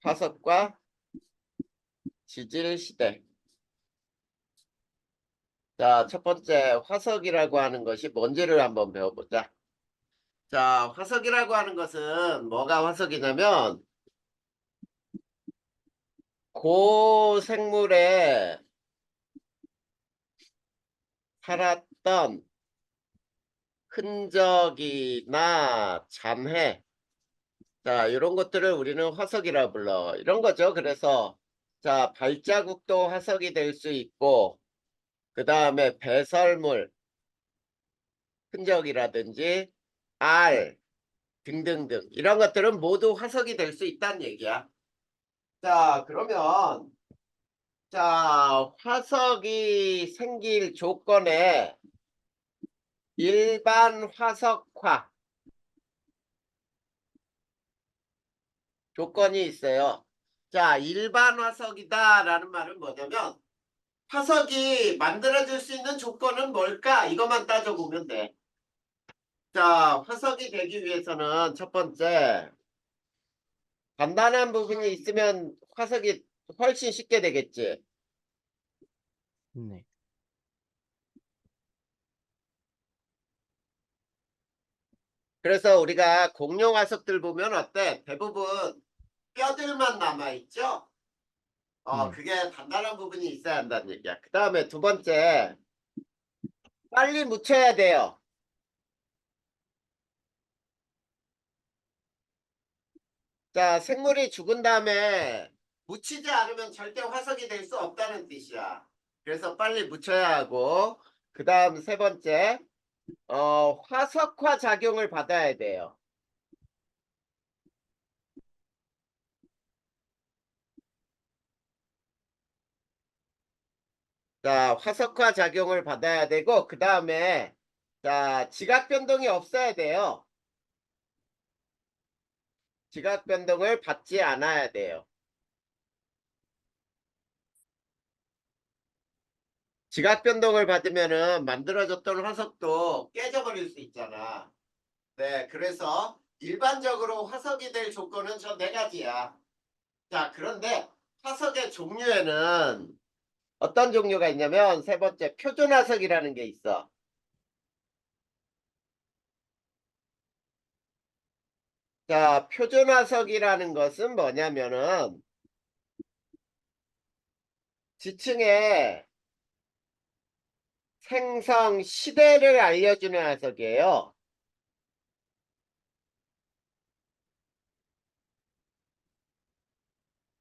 화석과 지질 시대. 자, 첫 번째 화석이라고 하는 것이 뭔지를 한번 배워보자. 자, 화석이라고 하는 것은 뭐가 화석이냐면 고생물에 살았던 흔적이나 잔해, 자, 이런 것들을 우리는 화석이라 불러. 이런 거죠. 그래서 자, 발자국도 화석이 될 수 있고, 그 다음에 배설물 흔적이라든지 알 등등등 이런 것들은 모두 화석이 될 수 있다는 얘기야. 자, 그러면 자, 화석이 생길 조건에 일반 화석화 조건이 있어요. 자, 일반 화석이다라는 말은 뭐냐면 화석이 만들어질 수 있는 조건은 뭘까? 이것만 따져보면 돼. 자, 화석이 되기 위해서는 첫 번째 단단한 부분이 있으면 화석이 훨씬 쉽게 되겠지. 네. 그래서 우리가 공룡 화석들 보면 어때? 대부분 뼈들만 남아있죠? 네. 그게 단단한 부분이 있어야 한다는 얘기야. 그 다음에 두 번째, 빨리 묻혀야 돼요. 자, 생물이 죽은 다음에 묻히지 않으면 절대 화석이 될 수 없다는 뜻이야. 그래서 빨리 묻혀야 하고, 그 다음 세 번째, 화석화 작용을 받아야 돼요. 자, 화석화 작용을 받아야 되고, 그 다음에, 자, 지각 변동이 없어야 돼요. 지각 변동을 받지 않아야 돼요. 지각 변동을 받으면은 만들어졌던 화석도 깨져버릴 수 있잖아. 네, 그래서 일반적으로 화석이 될 조건은 저 네 가지야. 자, 그런데 화석의 종류에는 어떤 종류가 있냐면 세 번째 표준 화석이라는 게 있어. 자, 표준 화석이라는 것은 뭐냐면은 지층의 생성 시대를 알려주는 화석이에요.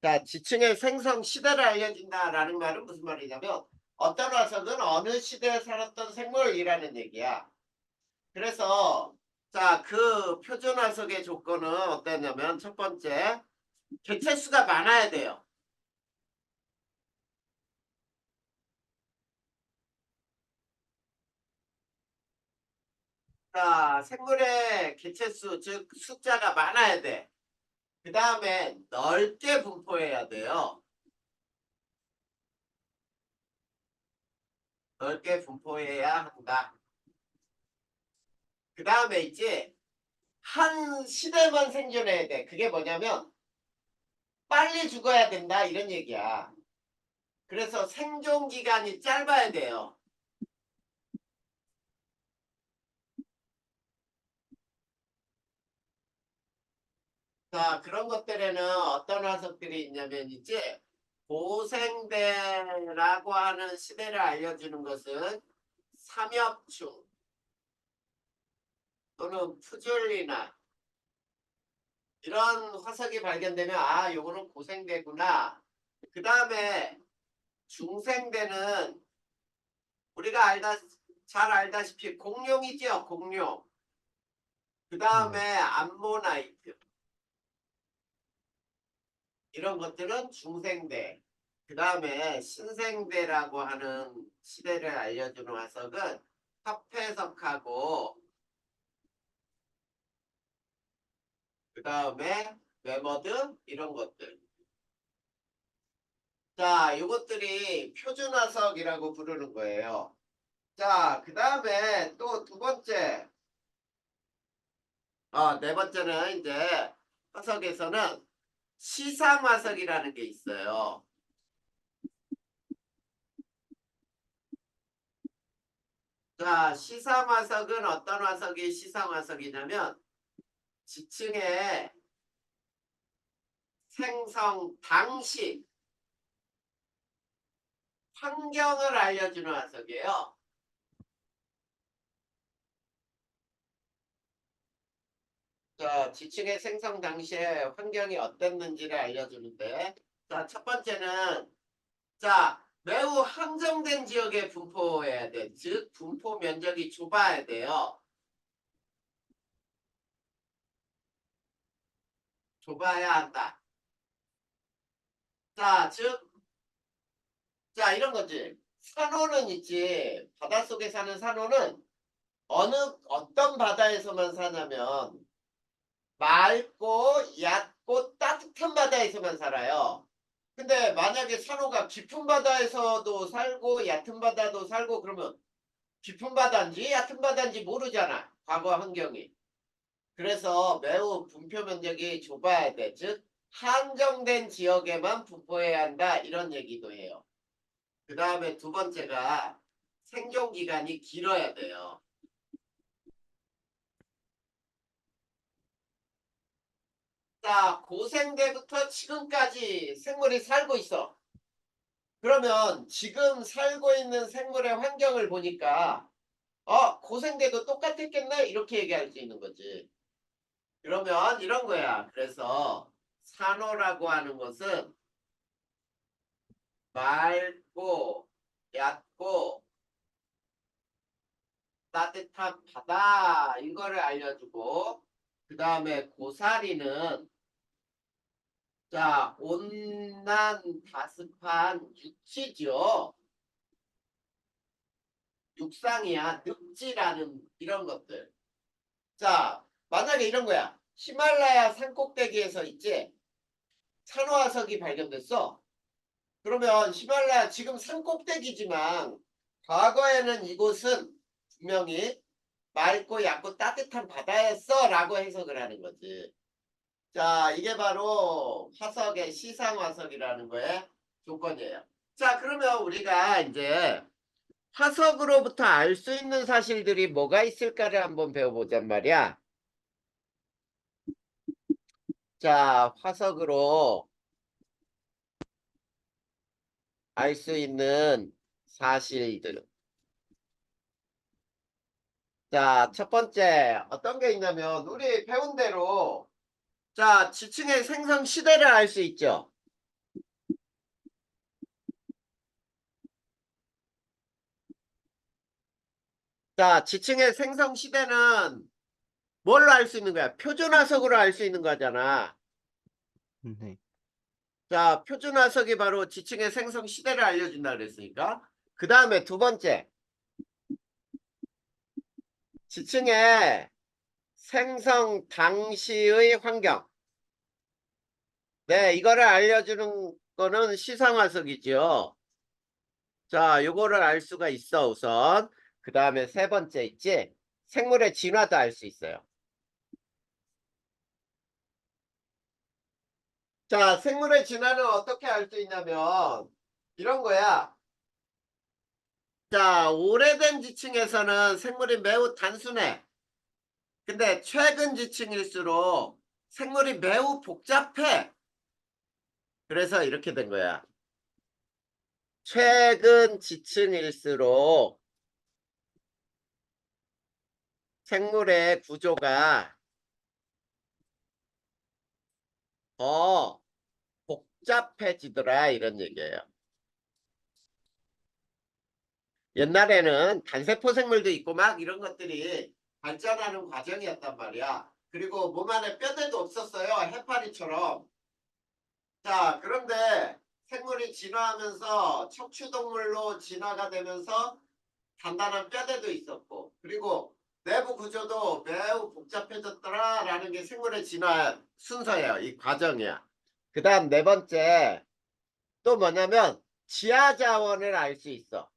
자, 지층의 생성 시대를 알려준다라는 말은 무슨 말이냐면 어떤 화석은 어느 시대에 살았던 생물이라는 얘기야. 그래서 자, 그 표준 화석의 조건은 어땠냐면 첫 번째, 개체수가 많아야 돼요. 자, 생물의 개체수, 즉 숫자가 많아야 돼. 그 다음에 넓게 분포해야 돼요. 넓게 분포해야 한다. 그 다음에 이제 한 시대만 생존해야 돼. 그게 뭐냐면 빨리 죽어야 된다 이런 얘기야. 그래서 생존 기간이 짧아야 돼요. 자, 그런 것들에는 어떤 화석들이 있냐면 이제 고생대라고 하는 시대를 알려주는 것은 삼엽충 또는 푸줄리나 이런 화석이 발견되면 아, 요거는 고생대구나. 그 다음에 중생대는 우리가 잘 알다시피 공룡이죠, 공룡. 그 다음에 네. 암모나이트 이런 것들은 중생대. 그 다음에 신생대라고 하는 시대를 알려주는 화석은 합해석하고 그 다음에 웨머드 이런 것들. 자, 이것들이 표준 화석이라고 부르는 거예요. 자, 그 다음에 또 두 번째, 네 번째는 이제 화석에서는 시상화석이라는 게 있어요. 자, 시상화석은 어떤 화석이 시상화석이냐면 지층의 생성 당시 환경을 알려주는 화석이에요. 자, 지층의 생성 당시에 환경이 어땠는지를 알려주는데, 자, 첫 번째는, 자, 매우 한정된 지역에 분포해야 돼. 즉, 분포 면적이 좁아야 돼요. 좁아야 한다. 자, 즉, 자, 이런 거지. 산호는 있지. 바닷속에 사는 산호는 어떤 바다에서만 사냐면, 맑고 얕고 따뜻한 바다에서만 살아요. 근데 만약에 산호가 깊은 바다에서도 살고 얕은 바다도 살고 그러면 깊은 바다인지 얕은 바다인지 모르잖아. 과거 환경이. 그래서 매우 분포 면적이 좁아야 돼. 즉 한정된 지역에만 분포해야 한다. 이런 얘기도 해요. 그 다음에 두 번째가 생존 기간이 길어야 돼요. 자, 고생대부터 지금까지 생물이 살고 있어. 그러면 지금 살고 있는 생물의 환경을 보니까 고생대도 똑같았겠네 이렇게 얘기할 수 있는 거지. 그러면 이런 거야. 그래서 산호라고 하는 것은 맑고 얕고 따뜻한 바다 이거를 알려주고 그 다음에 고사리는 자 온난 다습한 육지죠. 육상이야. 늪지라는 이런 것들. 자, 만약에 이런 거야. 히말라야 산꼭대기에서 있지? 산호화석이 발견됐어. 그러면 히말라야 지금 산꼭대기지만 과거에는 이곳은 분명히 맑고 얕고 따뜻한 바다였어 라고 해석을 하는 거지. 자, 이게 바로 화석의 시상화석이라는 거의 조건이에요. 자, 그러면 우리가 이제 화석으로부터 알 수 있는 사실들이 뭐가 있을까를 한번 배워보잔 말이야. 자, 화석으로 알 수 있는 사실들. 자, 첫 번째, 어떤 게 있냐면, 우리 배운 대로, 자, 지층의 생성 시대를 알 수 있죠. 자, 지층의 생성 시대는 뭘로 알 수 있는 거야? 표준화석으로 알 수 있는 거잖아. 네. 자, 표준화석이 바로 지층의 생성 시대를 알려준다 그랬으니까. 그 다음에 두 번째, 지층의 생성 당시의 환경. 네, 이거를 알려주는 거는 시상화석이죠. 자, 요거를 알 수가 있어, 우선. 그 다음에 세 번째 있지? 생물의 진화도 알 수 있어요. 자, 생물의 진화는 어떻게 알 수 있냐면, 이런 거야. 자, 오래된 지층에서는 생물이 매우 단순해. 근데 최근 지층일수록 생물이 매우 복잡해. 그래서 이렇게 된 거야. 최근 지층일수록 생물의 구조가 더 복잡해지더라 이런 얘기예요. 옛날에는 단세포 생물도 있고 막 이런 것들이 발전하는 과정이었단 말이야. 그리고 몸 안에 뼈대도 없었어요. 해파리처럼. 자, 그런데 생물이 진화하면서 척추동물로 진화가 되면서 단단한 뼈대도 있었고 그리고 내부 구조도 매우 복잡해졌더라라는 게 생물의 진화 순서예요. 이 과정이야. 그 다음 네 번째 또 뭐냐면 지하 자원을 알 수 있어.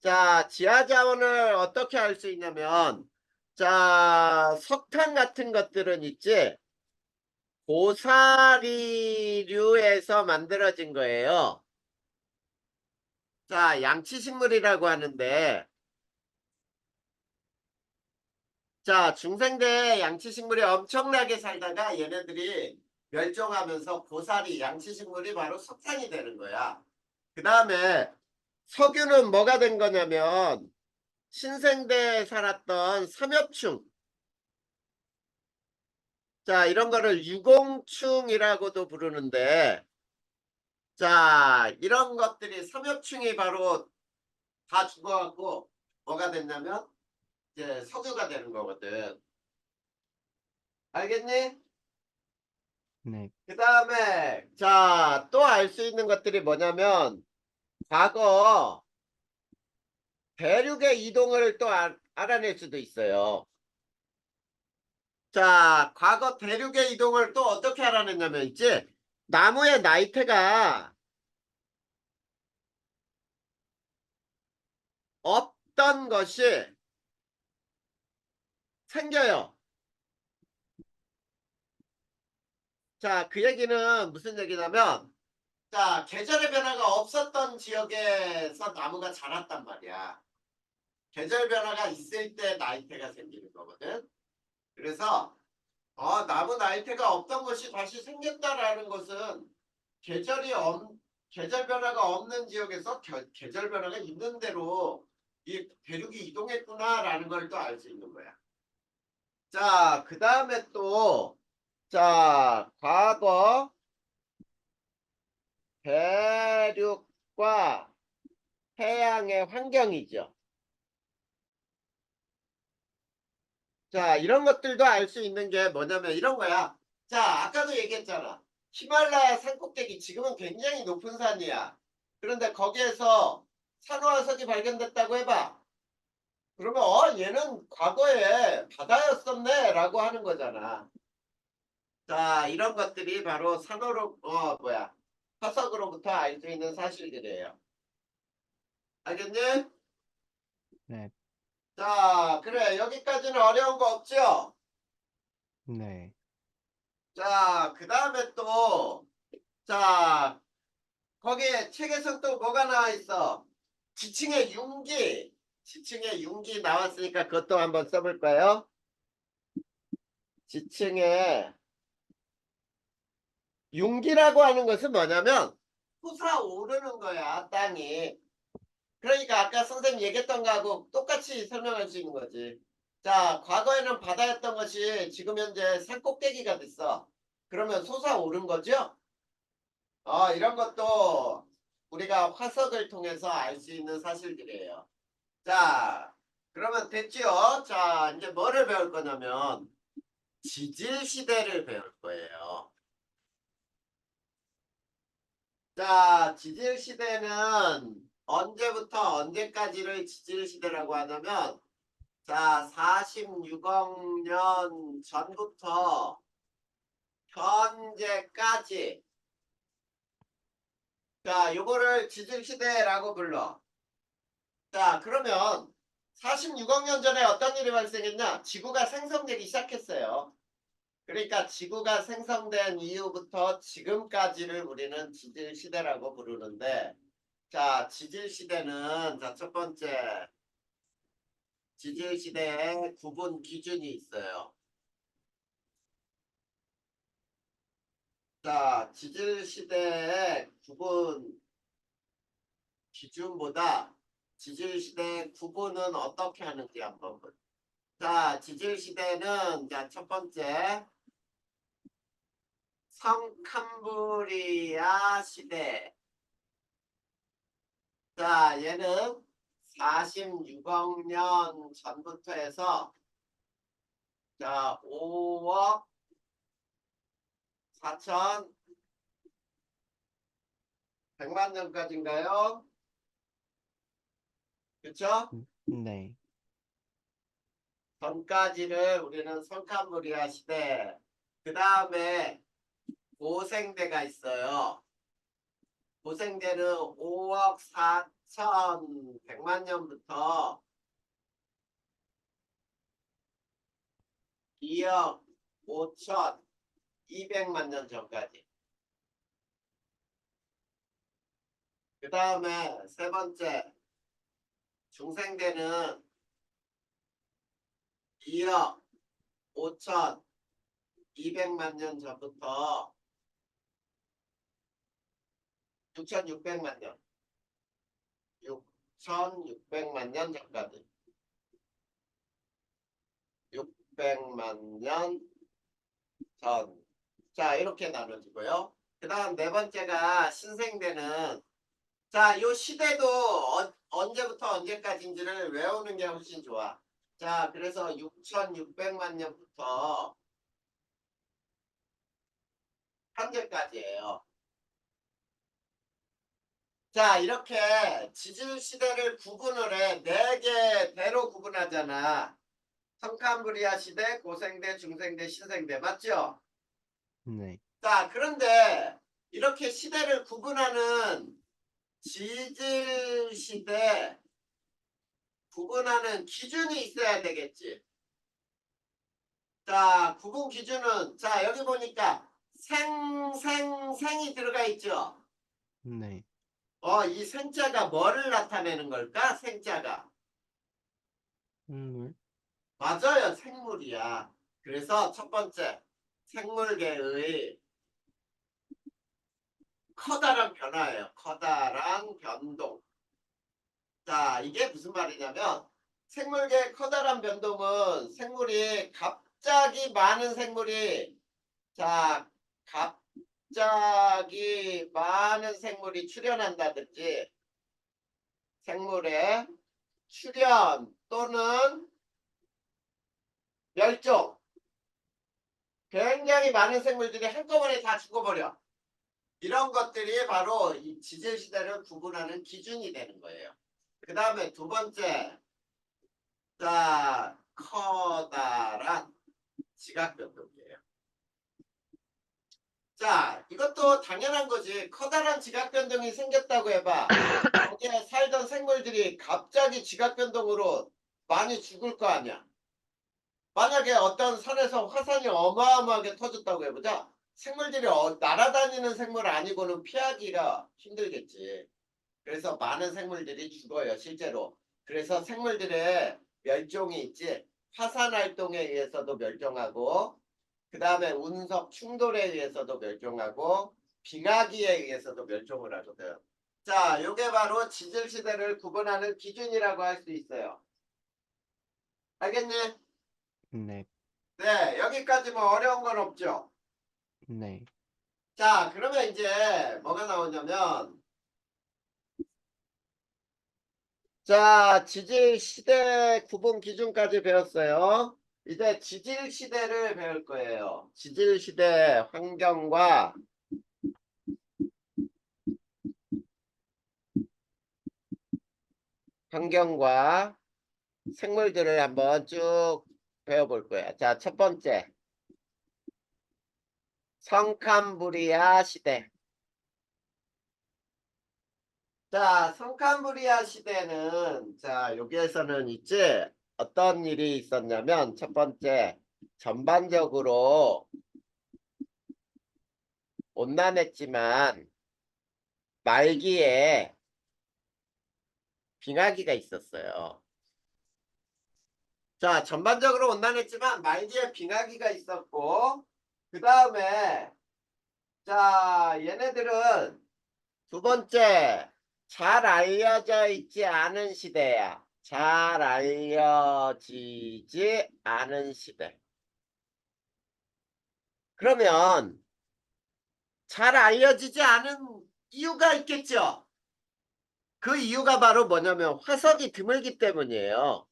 자, 지하 자원을 어떻게 알 수 있냐면 자, 석탄 같은 것들은 있지. 고사리류에서 만들어진 거예요. 자, 양치식물이라고 하는데, 자, 중생대 양치식물이 엄청나게 살다가 얘네들이 멸종하면서 고사리 양치식물이 바로 석탄이 되는 거야. 그 다음에 석유는 뭐가 된 거냐면 신생대에 살았던 삼엽충. 자, 이런 거를 유공충이라고도 부르는데, 자, 이런 것들이 삼엽충이 바로 다 죽어갖고 뭐가 됐냐면 이제 석유가 되는 거거든. 알겠니? 네. 그 다음에 자, 또 알 수 있는 것들이 뭐냐면 과거 대륙의 이동을 또 알아낼 수도 있어요. 자, 과거 대륙의 이동을 또 어떻게 알아냈냐면 있지? 나무의 나이테가 없던 것이 생겨요. 자, 그 얘기는 무슨 얘기냐면 자, 계절의 변화가 없었던 지역에서 나무가 자랐단 말이야. 계절 변화가 있을 때 나이테가 생기는 거거든. 그래서 나무 나이테가 없던 것이 다시 생겼다라는 것은 계절이 계절 변화가 없는 지역에서 계절 변화가 있는 대로 이 대륙이 이동했구나라는 걸 또 알 수 있는 거야. 자, 그 다음에 또, 자, 과거 대륙과 해양의 환경이죠. 자, 이런 것들도 알 수 있는 게 뭐냐면 이런 거야. 자, 아까도 얘기했잖아. 히말라야 산꼭대기 지금은 굉장히 높은 산이야. 그런데 거기에서 산호화석이 발견됐다고 해봐. 그러면 얘는 과거에 바다였었네 라고 하는 거잖아. 자, 이런 것들이 바로 화석으로부터 알 수 있는 사실들이에요. 알겠니? 네. 자, 그래. 여기까지는 어려운 거 없죠? 네. 자, 그 다음에 또, 자, 거기에 책에서 또 뭐가 나와 있어? 지층의 융기. 지층의 융기 나왔으니까 그것도 한번 써볼까요? 지층의 융기라고 하는 것은 뭐냐면 솟아오르는 거야, 땅이. 그러니까 아까 선생님 얘기했던 거하고 똑같이 설명할 수 있는 거지. 자, 과거에는 바다였던 것이 지금 현재 산꼭대기가 됐어. 그러면 솟아오른 거죠? 이런 것도 우리가 화석을 통해서 알 수 있는 사실들이에요. 자, 그러면 됐지요? 자, 이제 뭐를 배울 거냐면 지질 시대를 배울 거예요. 자, 지질 시대는 언제부터 언제까지를 지질 시대라고 하냐면 자, 46억 년 전부터 현재까지 자, 요거를 지질 시대라고 불러. 자, 그러면 46억 년 전에 어떤 일이 발생했냐? 지구가 생성되기 시작했어요. 그러니까 지구가 생성된 이후부터 지금까지를 우리는 지질 시대라고 부르는데 자, 지질 시대는 자, 첫 번째 지질 시대에 구분 기준이 있어요. 자, 지질 시대의 구분 기준보다 지질 시대 구분은 어떻게 하는지 한번 보자. 자, 지질 시대는 자, 첫 번째 성캄브리아 시대. 자, 얘는 46억 년 전부터 해서 자, 5억 4천 100만 년까지인가요? 그쵸? 네. 전까지를 우리는 성캄브리아 시대. 그 다음에 고생대가 있어요. 고생대는 5억 4천 100만 년부터 2억 5천 200만 년 전까지. 그 다음에 세 번째, 중생대는 2억 5천 2백만 년 전부터 6,600만 년, 6,600만 년 전까지. 600만 년 전. 자, 이렇게 나눠지고요. 그 다음 네 번째가 신생대는 자, 요 시대도 언제부터 언제까지인지를 외우는 게 훨씬 좋아. 자, 그래서 6,600만 년부터 현재까지예요. 자, 이렇게 지질 시대를 구분을 해. 네 개 대로 구분하잖아. 성캄브리아 시대, 고생대, 중생대, 신생대. 맞죠? 네. 자, 그런데 이렇게 시대를 구분하는 지질 시대 구분하는 기준이 있어야 되겠지. 자, 구분 기준은 자, 여기 보니까 생이 들어가 있죠. 네. 이 생자가 뭐를 나타내는 걸까? 생자가. 물. 맞아요. 생물이야. 그래서 첫 번째, 생물계의 커다란 변화예요. 커다란 변동. 자, 이게 무슨 말이냐면 생물계의 커다란 변동은 생물이 갑자기 많은 생물이 자, 갑자기 많은 생물이 출현한다든지 생물의 출현 또는 멸종 굉장히 많은 생물들이 한꺼번에 다 죽어버려. 이런 것들이 바로 이 지질시대를 구분하는 기준이 되는 거예요. 그 다음에 두 번째, 자, 커다란 지각변동이에요. 자, 이것도 당연한 거지. 커다란 지각변동이 생겼다고 해봐. 거기에 살던 생물들이 갑자기 지각변동으로 많이 죽을 거 아니야. 만약에 어떤 산에서 화산이 어마어마하게 터졌다고 해보자. 생물들이 날아다니는 생물 아니고는 피하기가 힘들겠지. 그래서 많은 생물들이 죽어요, 실제로. 그래서 생물들의 멸종이 있지. 화산 활동에 의해서도 멸종하고, 그 다음에 운석 충돌에 의해서도 멸종하고, 빙하기에 의해서도 멸종을 하거든. 자, 요게 바로 지질시대를 구분하는 기준이라고 할 수 있어요. 알겠니? 네. 네, 여기까지 뭐 어려운 건 없죠? 네. 자, 그러면 이제 뭐가 나오냐면, 자, 지질 시대 구분 기준까지 배웠어요. 이제 지질 시대를 배울 거예요. 지질 시대 환경과 생물들을 한번 쭉 배워볼 거야. 자, 첫 번째, 성캄브리아 시대. 자, 성캄브리아 시대는 자, 여기에서는 있지 어떤 일이 있었냐면 첫 번째, 전반적으로 온난했지만 말기에 빙하기가 있었어요. 자, 전반적으로 온난했지만 말기에 빙하기가 있었고 그 다음에 자, 얘네들은 두 번째, 잘 알려져 있지 않은 시대야. 잘 알려지지 않은 시대. 그러면 잘 알려지지 않은 이유가 있겠죠? 그 이유가 바로 뭐냐면 화석이 드물기 때문이에요.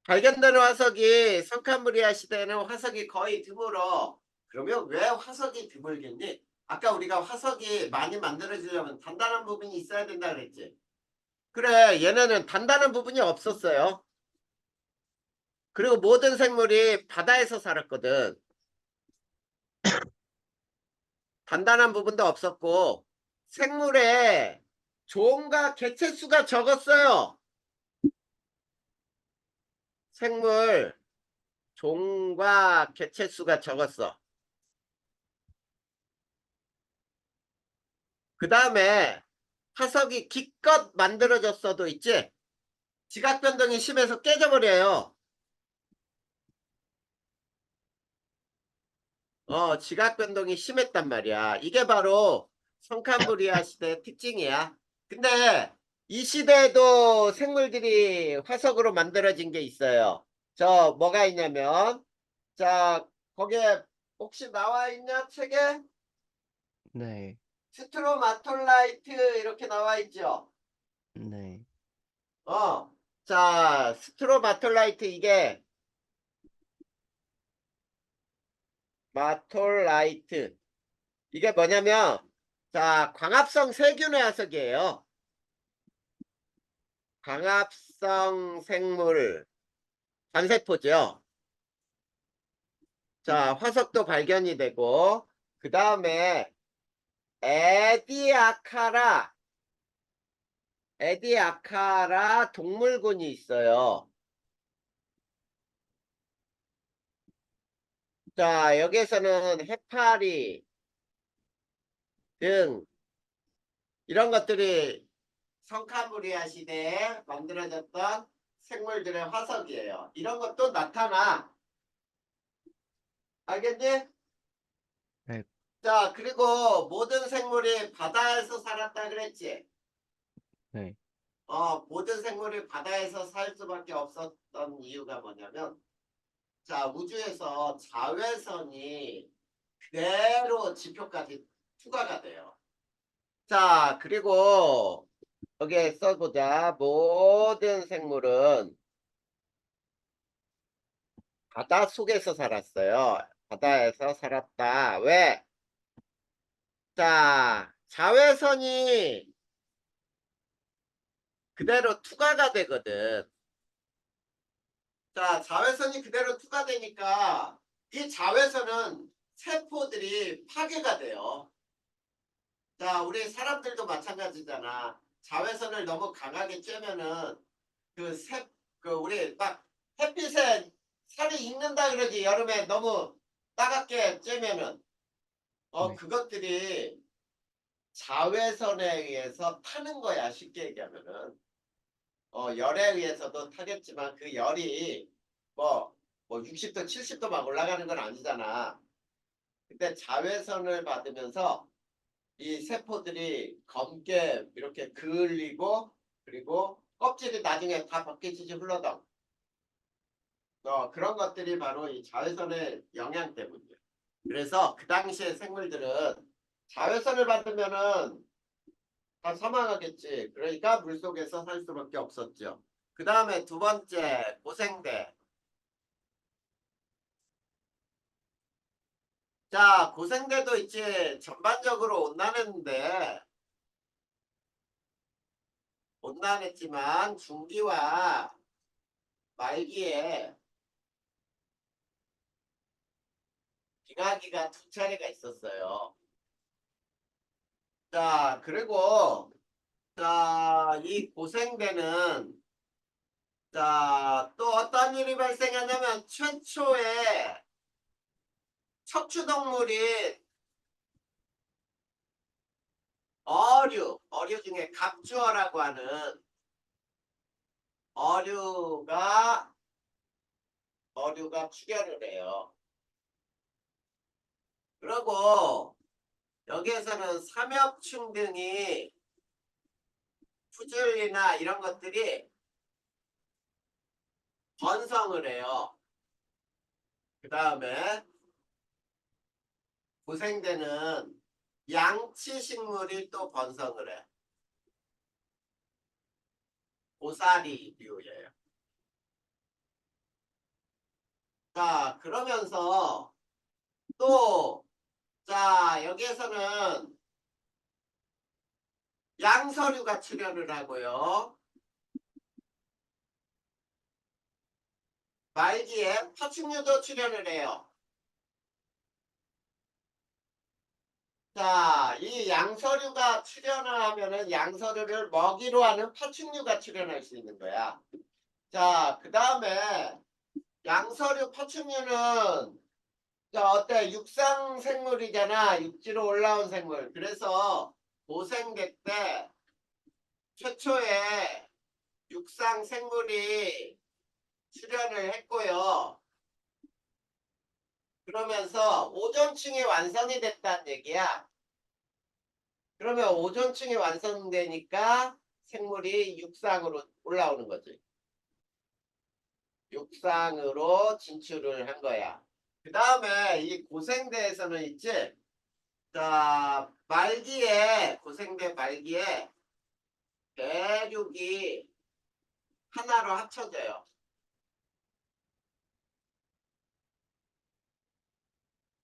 발견되는 화석이 성캄브리아 시대에는 화석이 거의 드물어. 그러면 왜 화석이 드물겠니? 아까 우리가 화석이 많이 만들어지려면 단단한 부분이 있어야 된다 그랬지. 그래, 얘네는 단단한 부분이 없었어요. 그리고 모든 생물이 바다에서 살았거든. 단단한 부분도 없었고 생물의 종과 개체수가 적었어요. 생물 종과 개체수가 적었어. 그 다음에 화석이 기껏 만들어졌어도 있지? 지각 변동이 심해서 깨져버려요. 지각 변동이 심했단 말이야. 이게 바로 성캄브리아 시대의 특징이야. 근데 이 시대에도 생물들이 화석으로 만들어진 게 있어요. 저 뭐가 있냐면 자 거기에 혹시 나와 있냐 책에? 네. 스트로마톨라이트 이렇게 나와 있죠. 네. 자 스트로마톨라이트 이게 마톨라이트 이게 뭐냐면 자 광합성 세균의 화석이에요. 광합성 생물 단세포죠. 자 화석도 발견이 되고 그 다음에 에디아카라 동물군이 있어요. 자 여기에서는 해파리 등 이런 것들이 성카브리아 시대에 만들어졌던 생물들의 화석이에요. 이런 것도 나타나. 알겠니? 네. 자, 그리고 모든 생물이 바다에서 살았다 그랬지? 네. 모든 생물이 바다에서 살 수밖에 없었던 이유가 뭐냐면, 자, 우주에서 자외선이 그대로 지표까지 투과가 돼요. 자, 그리고 여기에 써보자. 모든 생물은 바다 속에서 살았어요. 바다에서 살았다. 왜? 자, 자외선이 그대로 투과가 되거든. 자, 자외선이 그대로 투과되니까 이 자외선은 세포들이 파괴가 돼요. 자, 우리 사람들도 마찬가지잖아. 자외선을 너무 강하게 쬐면은 그 우리 막 햇빛에 살이 익는다 그러지. 여름에 너무 따갑게 쬐면은. 네. 그것들이 자외선에 의해서 타는 거야. 쉽게 얘기하면은. 열에 의해서도 타겠지만 그 열이 뭐, 60도, 70도 막 올라가는 건 아니잖아. 근데 자외선을 받으면서 이 세포들이 검게 이렇게 그을리고 그리고 껍질이 나중에 다 벗겨지지 흘러덩. 그런 것들이 바로 이 자외선의 영향 때문이에요. 그래서 그 당시에 생물들은 자외선을 받으면은 다 사망하겠지. 그러니까 물속에서 살 수밖에 없었죠. 그 다음에 두 번째 고생대. 자, 고생대도 있지. 전반적으로 온난했지만 중기와 말기에 빙하기가 두 차례가 있었어요. 자, 그리고 자, 이 고생대는 자, 또 어떤 일이 발생하냐면 최초의 척추동물인 어류 중에 갑주어라고 하는 어류가 출현을 해요. 그리고 여기에서는 삼엽충 등이 푸즐이나 이런 것들이 번성을 해요. 그 다음에 고생대는 양치식물이 또 번성을 해. 고사리류예요. 자, 그러면서 또, 자, 여기에서는 양서류가 출현을 하고요. 말기에 파충류도 출현을 해요. 자, 이 양서류가 출현을 하면은 양서류를 먹이로 하는 파충류가 출현할 수 있는 거야. 자, 그 다음에 양서류 파충류는 자, 어때? 육상 생물이잖아. 육지로 올라온 생물. 그래서 고생대 때 최초에 육상 생물이 출현을 했고요. 그러면서 오존층이 완성이 됐다는 얘기야. 그러면 오존층이 완성되니까 생물이 육상으로 올라오는 거지. 육상으로 진출을 한 거야. 그 다음에 이 고생대에서는 있지. 자, 말기에 고생대 말기에 대륙이 하나로 합쳐져요.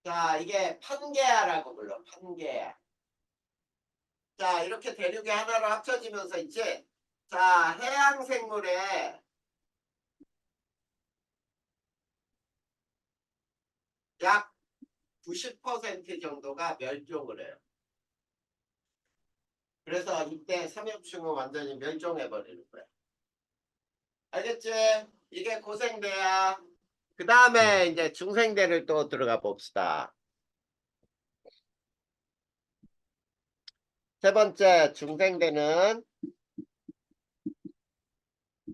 자, 이게 판게아라고 불러. 판게아. 자, 이렇게 대륙이 하나로 합쳐지면서 있지. 자, 해양 생물의 약 90% 정도가 멸종을 해요. 그래서 이때 삼엽충은 완전히 멸종해 버리는 거야. 알겠지? 이게 고생대야. 그 네. 다음에 이제 중생대를 또 들어가 봅시다. 세 번째 중생대는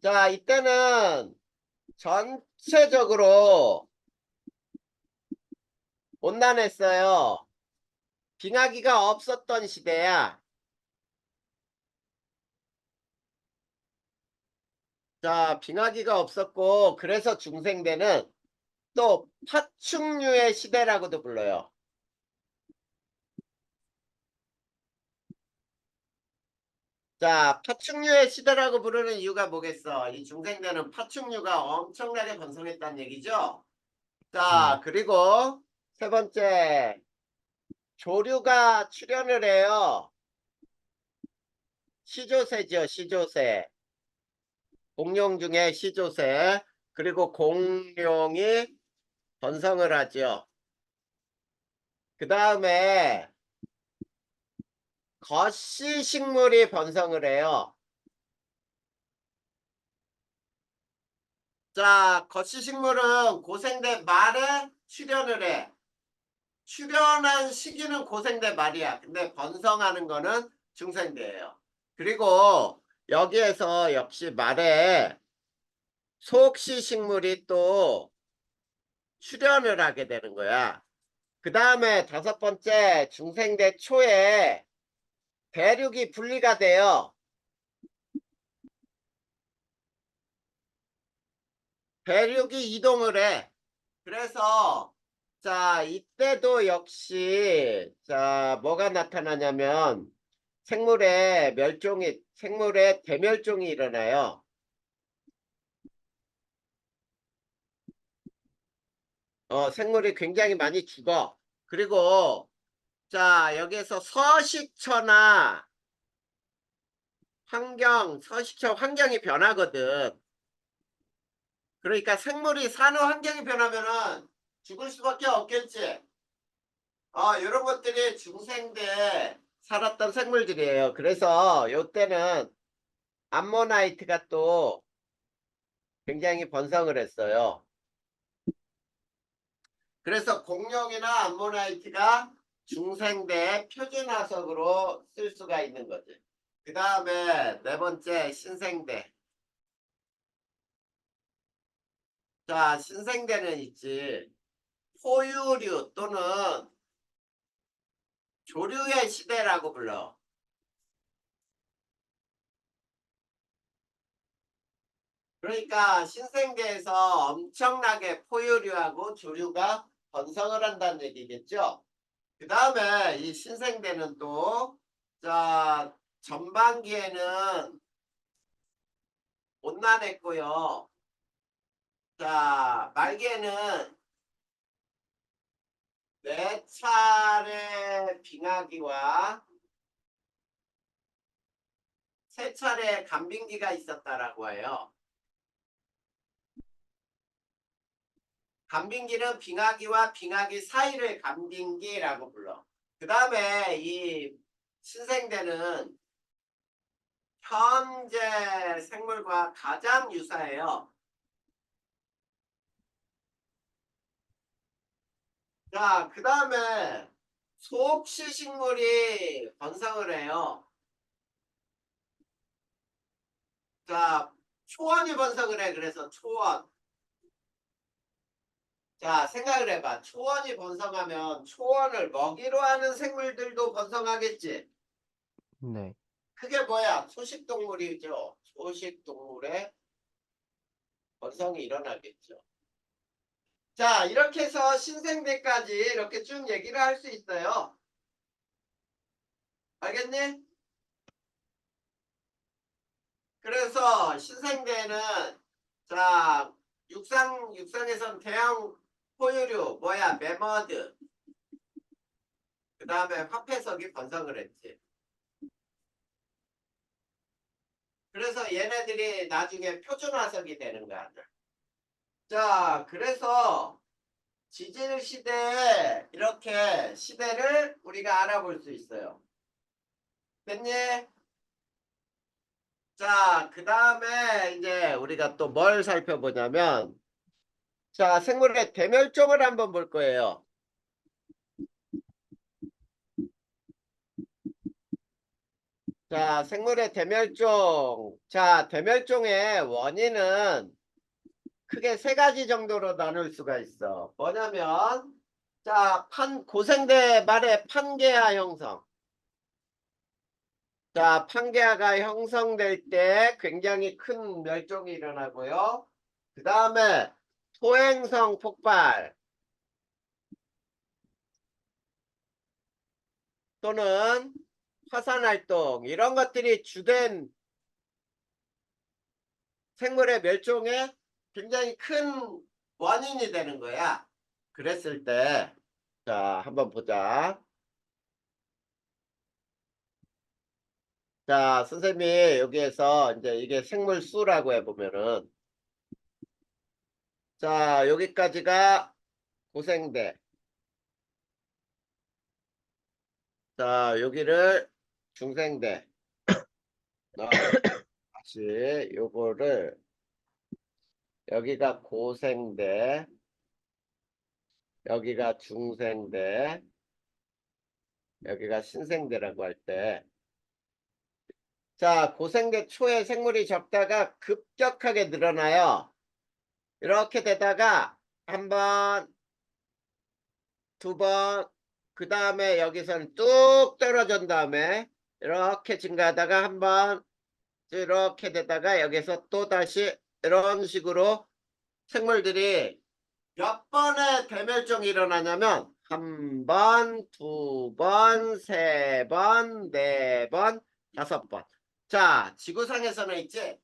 자, 이때는 전체적으로 온난했어요. 빙하기가 없었던 시대야. 자, 빙하기가 없었고 그래서 중생대는 또 파충류의 시대라고도 불러요. 자, 파충류의 시대라고 부르는 이유가 뭐겠어? 이 중생대는 파충류가 엄청나게 번성했다는 얘기죠. 자, 네. 그리고 세 번째 조류가 출현을 해요. 시조새죠, 시조새. 공룡 중에 시조새. 그리고 공룡이 번성을 하죠. 그 다음에 거시식물이 번성을 해요. 자, 거시식물은 고생대 말에 출현을 해. 출현한 시기는 고생대 말이야. 근데 번성하는 거는 중생대예요. 그리고 여기에서 역시 말에 속시식물이 또 출현을 하게 되는 거야. 그 다음에 다섯 번째 중생대 초에 대륙이 분리가 돼요. 대륙이 이동을 해. 그래서 자, 이때도 역시 자, 뭐가 나타나냐면 생물의 대멸종이 일어나요. 생물이 굉장히 많이 죽어. 그리고 자, 여기에서 서식처나 서식처 환경이 변하거든. 그러니까 생물이 사는 환경이 변하면은 죽을 수밖에 없겠지. 이런 것들이 중생대 살았던 생물들이에요. 그래서 요때는 암모나이트가 또 굉장히 번성을 했어요. 그래서 공룡이나 암모나이트가 중생대 표준화석으로 쓸 수가 있는 거지. 그 다음에 네 번째 신생대. 자, 신생대는 있지. 포유류 또는 조류의 시대라고 불러. 그러니까 신생대에서 엄청나게 포유류하고 조류가 번성을 한다는 얘기겠죠. 그 다음에 이 신생대는 또, 자, 전반기에는 온난했고요. 자, 말기에는 네 차례 빙하기와 세 차례 간빙기가 있었다라고 해요. 간빙기는 빙하기와 빙하기 사이를 간빙기라고 불러. 그 다음에 이 신생대는 현재 생물과 가장 유사해요. 자, 그 다음에 소옥시식물이 번성을 해요. 자, 초원이 번성을 해. 그래서 초원. 자, 생각을 해봐. 초원이 번성하면 초원을 먹이로 하는 생물들도 번성하겠지. 네. 그게 뭐야? 초식동물이죠. 초식동물의 번성이 일어나겠죠. 자, 이렇게 해서 신생대까지 이렇게 쭉 얘기를 할 수 있어요. 알겠니? 그래서 신생대는 자, 육상에선 대형 포유류 뭐야? 매머드. 그 다음에 화폐석이 번성을 했지. 그래서 얘네들이 나중에 표준화석이 되는 거야. 자, 그래서 지질 시대에 이렇게 시대를 우리가 알아볼 수 있어요. 됐니? 자, 그 다음에 이제 우리가 또 뭘 살펴보냐면, 자, 생물의 대멸종을 한번 볼 거예요. 자, 생물의 대멸종. 자, 대멸종의 원인은 크게 세 가지 정도로 나눌 수가 있어. 뭐냐면, 자, 고생대 말의 판게아 형성. 자, 판게아가 형성될 때 굉장히 큰 멸종이 일어나고요. 그 다음에 소행성 폭발 또는 화산활동 이런 것들이 주된 생물의 멸종에 굉장히 큰 원인이 되는 거야. 그랬을 때, 자, 한번 보자. 자, 선생님이 여기에서 이제 이게 생물 수라고 해보면은, 자, 여기까지가 고생대. 자, 여기를 중생대. 다시 요거를 여기가 고생대, 여기가 중생대, 여기가 신생대라고 할 때, 자, 고생대 초에 생물이 적다가 급격하게 늘어나요. 이렇게 되다가 한 번, 두 번, 그 다음에 여기서는 뚝 떨어진 다음에 이렇게 증가하다가 한 번, 이렇게 되다가 여기서 또 다시 이런 식으로 생물들이 몇 번의 대멸종이 일어나냐면 한 번, 두 번, 세 번, 네 번, 다섯 번. 자, 지구상에서는 있지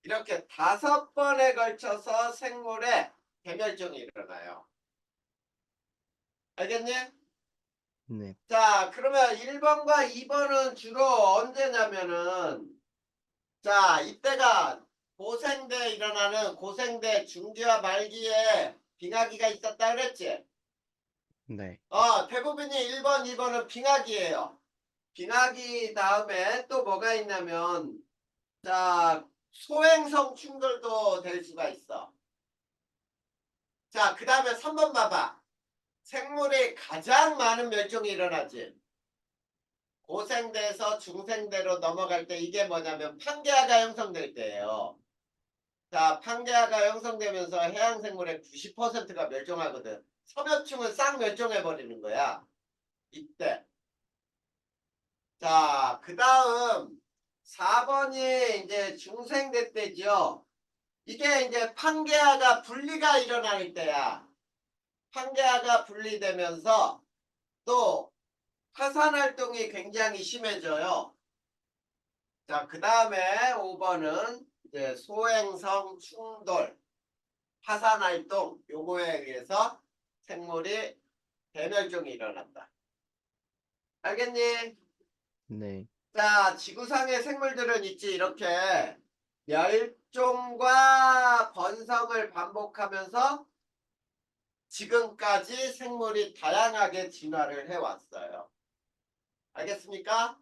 이렇게 다섯 번에 걸쳐서 생물의 대멸종이 일어나요. 알겠니? 네. 자, 그러면 1번과 2번은 주로 언제냐면은 자, 이때가 고생대 일어나는 고생대 중기와 말기에 빙하기가 있었다 그랬지? 네. 대부분이 1번, 2번은 빙하기예요. 빙하기 다음에 또 뭐가 있냐면 자, 소행성 충돌도 될 수가 있어. 자, 그 다음에 3번 봐봐. 생물이 가장 많은 멸종이 일어나지. 고생대에서 중생대로 넘어갈 때 이게 뭐냐면 판게아가 형성될 때예요. 자, 판게아가 형성되면서 해양생물의 90%가 멸종하거든. 섬유충은 싹 멸종해버리는 거야. 이때. 자, 그 다음 4번이 이제 중생대 때죠. 이게 이제 판게아가 분리가 일어날 때야. 판게아가 분리되면서 또 화산활동이 굉장히 심해져요. 자, 그 다음에 5번은 이제 소행성 충돌, 화산활동 요거에 의해서 생물이 대멸종이 일어난다. 알겠니? 네. 자, 지구상의 생물들은 있지 이렇게 멸종과 번성을 반복하면서 지금까지 생물이 다양하게 진화를 해왔어요. 알겠습니까?